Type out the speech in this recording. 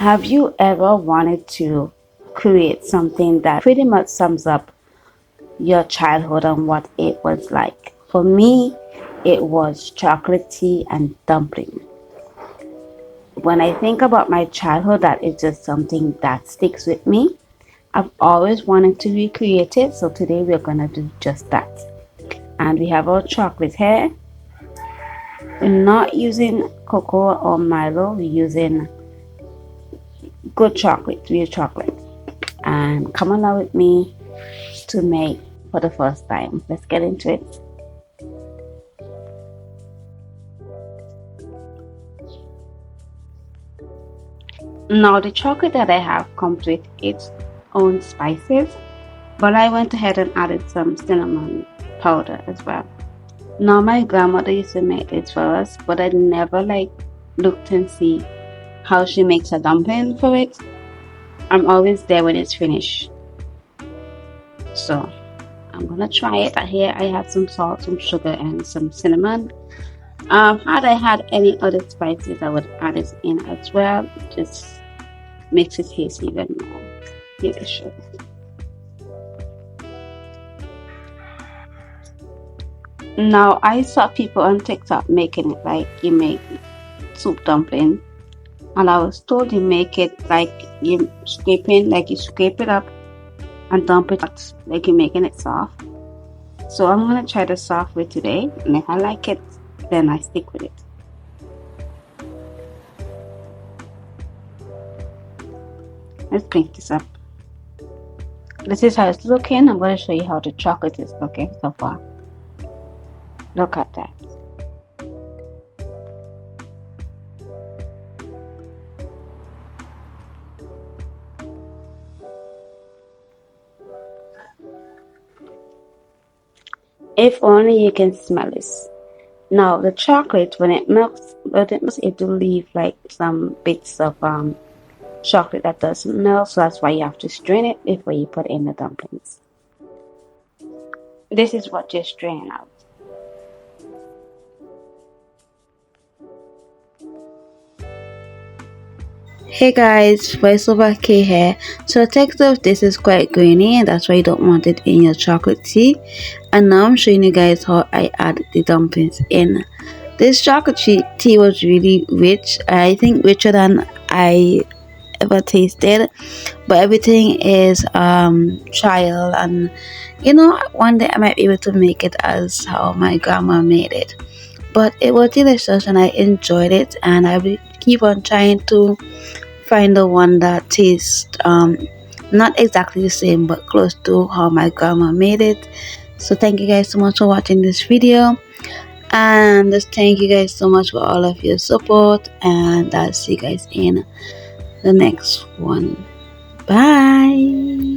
Have you ever wanted to create something that pretty much sums up your childhood and what it was like? For me, it was chocolate tea and dumpling. When I think about my childhood, that is just something that sticks with me. I've always wanted to recreate it, so today we're gonna do just that. And we have our chocolate here. We're not using cocoa or Milo, we're using good chocolate, real chocolate. And come along with me to make for the first time. Let's get into it. Now the chocolate that I have comes with its own spices, but I went ahead and added some cinnamon powder as well. Now my grandmother used to make this for us, but I never looked and see how she makes a dumpling for it. I'm always there when it's finished. So I'm gonna try it. Here I have some salt, some sugar, and some cinnamon. Had I had any other spices, I would add it in as well. Just makes it taste even more delicious. Now I saw people on TikTok making it like you make soup dumpling, and I was told you make it like you scrape it up and dump it out, like you're making it soft. So I'm gonna try the soft way today, and if I like it, then I stick with it. Let's clean this up. This is how it's looking. I'm going to show you how the chocolate is looking so far. Look at that. If only you can smell this. Now the chocolate, when it melts, it will leave like some bits of chocolate that doesn't melt, so that's why you have to strain it before you put in the dumplings. This is what you're straining out. Hey guys, voiceover K here. So the texture of this is quite grainy, and that's why you don't want it in your chocolate tea. And now I'm showing you guys how I add the dumplings in. This chocolate tea was really rich. I think richer than I ever tasted, but everything is trial, and one day I might be able to make it as how my grandma made it. But it was delicious and I enjoyed it, and I will keep on trying to find the one that tastes not exactly the same but close to how my grandma made it. So thank you guys so much for watching this video, and just thank you guys so much for all of your support, and I'll see you guys in the next one. Bye.